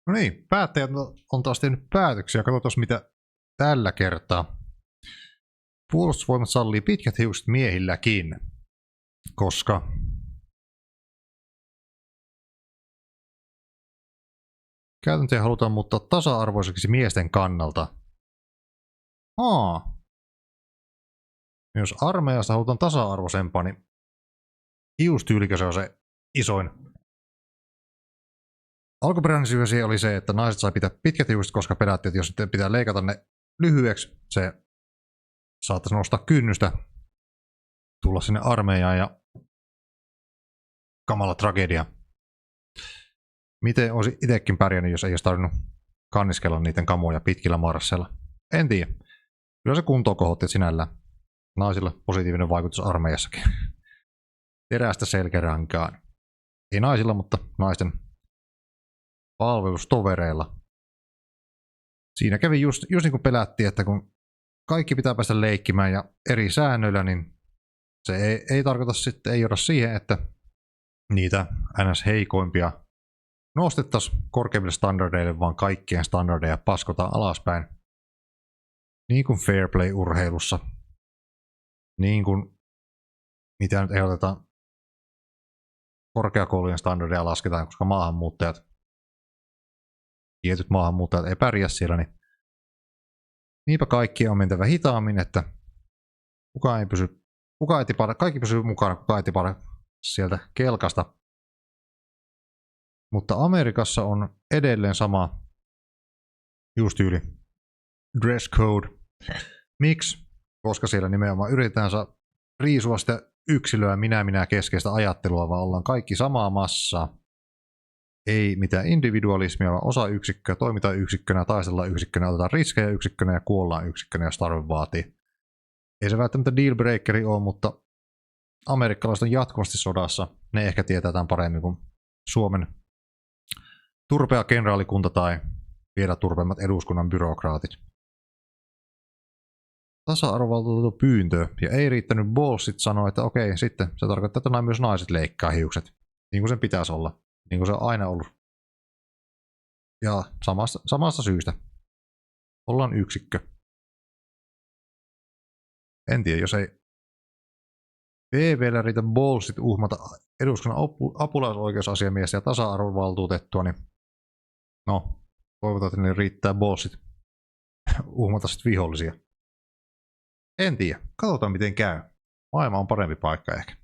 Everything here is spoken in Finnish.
No niin, päättäjät on taas tehnyt päätöksiä. Katsotaan mitä tällä kertaa. Puolustusvoimat sallii pitkät hiukset miehilläkin, koska käytäntöjä halutaan muuttaa tasa-arvoiseksi miesten kannalta. Jos armeijasta halutaan tasa-arvoisempaa, niin hiustyylikö se on se isoin. Alkuperäinen syy oli se, että naiset sai pitää pitkät hiukset, koska pelättiin, että jos nyt pitää leikata ne lyhyeksi, se saattaisi nostaa kynnystä tulla sinne armeijaan ja kamala tragedia. Miten olisi itsekin pärjännyt, jos ei olisi tarvinnut kanniskella niiden kamoja pitkillä marsseilla? En tiedä. Kyllä se kuntoa kohotti sinällään. Naisilla positiivinen vaikutus armeijassakin. Terästä selkärankaan. Ei naisilla, mutta naisten palvelustovereilla. Siinä kävi just niin kuin pelättiin, että kun kaikki pitää päästä leikkimään ja eri säännöillä, niin se ei tarkoita sitten, ei johda siihen, että niitä ns. Heikoimpia nostettaisiin korkeimmille standardeille, vaan kaikkien standardeja paskotaan alaspäin. Niin kuin fair play-urheilussa. Niin kuin mitä nyt ehdotetaan, korkeakoulujen standardeja lasketaan, koska tietyt maahanmuuttajat ei pärjää siellä, niin niinpä kaikki on mentävä hitaammin, että kaikki pysyy mukana, kukaan ei tipahda sieltä kelkasta. Mutta Amerikassa on edelleen sama juustyyli, dress code. Miksi? Koska siellä nimenomaan yritetään riisua sitä yksilöä minä keskeistä ajattelua, vaan ollaan kaikki samaa massaa. Ei mitään individualismia, vaan osa yksikköä, toimitaan yksikkönä, taistellaan yksikkönä, otetaan riskejä yksikkönä ja kuollaan yksikkönä, jos tarve vaatii. Ei se välttämättä dealbreakeri ole, mutta amerikkalaiset on jatkuvasti sodassa. Ne ehkä tietää tämän paremmin kuin Suomen turpea kenraalikunta tai vielä turpeimmat eduskunnan byrokraatit. Tasa-arvovaltuutetun pyyntö, ja ei riittänyt Ballsit sanoa, että okei, sitten se tarkoittaa, että myös naiset leikkaa hiukset. Niin kuin sen pitäisi olla. Niin kuin se on aina ollut. Ja samasta syystä. Ollaan yksikkö. En tiedä, jos ei PV:llä riitä Ballsit uhmata eduskunnan apulaisoikeusasiamiestä ja tasa-arvovaltuutettua, niin no, toivotaan, että ne riittää Ballsit uhmata sitten vihollisia. En tiedä. Katsotaan miten käy. Maailma on parempi paikka ehkä.